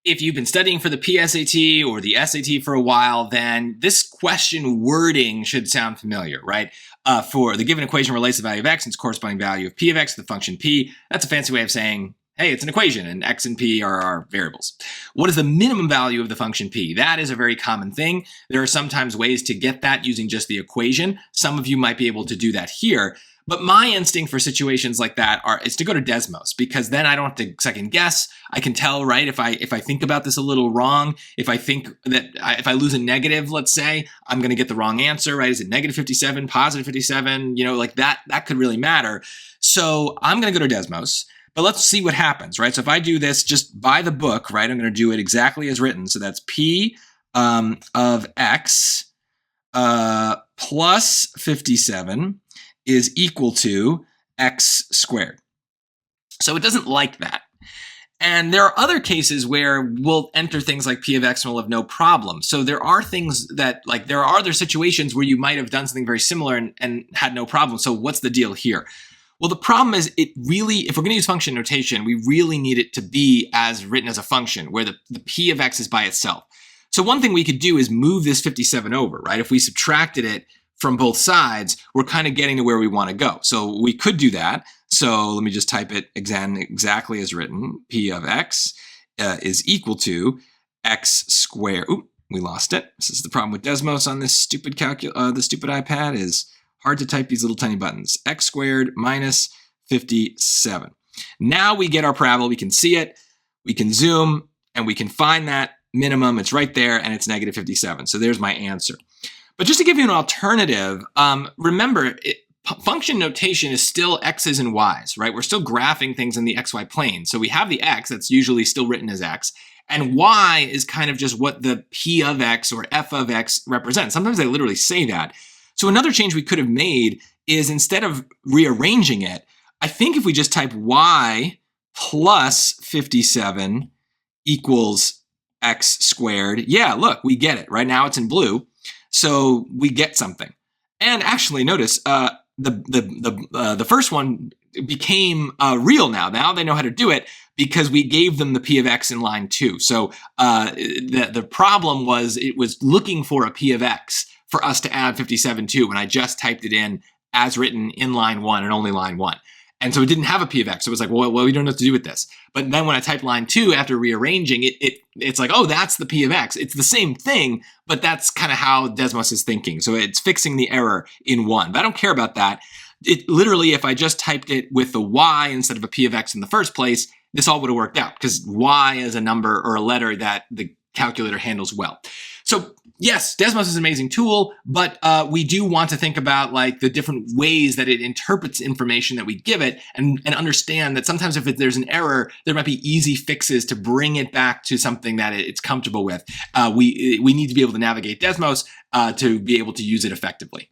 if you've been studying for the PSAT or the SAT for a while, then this question wording should sound familiar, right? For the given equation relates the value of x and its corresponding value of p of x to the function p. That's a fancy way of saying, hey, it's an equation and x and p are our variables. What is the minimum value of the function p? That is a very common thing. There are sometimes ways to get that using just the equation. Some of you might be able to do that here. But my instinct for situations like that is to go to Desmos, because then I don't have to second guess. I can tell, right, if I think about this a little wrong, if I think that if I lose a negative, let's say, I'm going to get the wrong answer, right? Is it negative 57, positive 57? You know, like that could really matter. So I'm going to go to Desmos, but let's see what happens, right? So if I do this just by the book, right, I'm going to do it exactly as written. So that's P of X plus 57 is equal to x squared. So it doesn't like that. And there are other cases where we'll enter things like p of x and we'll have no problem. So there are things that, like, there are other situations where you might have done something very similar and had no problem. So what's the deal here? Well, the problem is it really, if we're going to use function notation, we really need it to be as written as a function where the p of x is by itself. So one thing we could do is move this 57 over, right? If we subtracted it from both sides, we're kind of getting to where we want to go. So we could do that. So let me just type it exactly as written. P of x is equal to x squared. Oop, we lost it. This is the problem with Desmos on this stupid the stupid iPad is hard to type these little tiny buttons. X squared minus 57. Now we get our parabola. We can see it. We can zoom and we can find that minimum. It's right there and it's negative 57. So there's my answer. But just to give you an alternative, remember, function notation is still x's and y's, right? We're still graphing things in the xy plane. So we have the x, that's usually still written as x, and y is kind of just what the p of x or f of x represents. Sometimes they literally say that. So another change we could have made is, instead of rearranging it, I think if we just type y plus 57 equals x squared, yeah, look, we get it. Right now it's in blue. So we get something. And actually, notice the first one became real now. Now they know how to do it because we gave them the p of x in line 2. So the problem was it was looking for a p of x for us to add 57 to when I just typed it in as written in line 1 and only line 1. And so it didn't have a p of x. So it was like, well, we don't know what to do with this. But then when I typed line 2 after rearranging it's like, oh, that's the p of x. It's the same thing, but that's kind of how Desmos is thinking. So it's fixing the error in 1. But I don't care about that. It literally, if I just typed it with the y instead of a p of x in the first place, this all would have worked out because y is a number or a letter that the calculator handles well. So yes, Desmos is an amazing tool, but we do want to think about like the different ways that it interprets information that we give it, and understand that sometimes if there's an error, there might be easy fixes to bring it back to something that it's comfortable with. We need to be able to navigate Desmos to be able to use it effectively.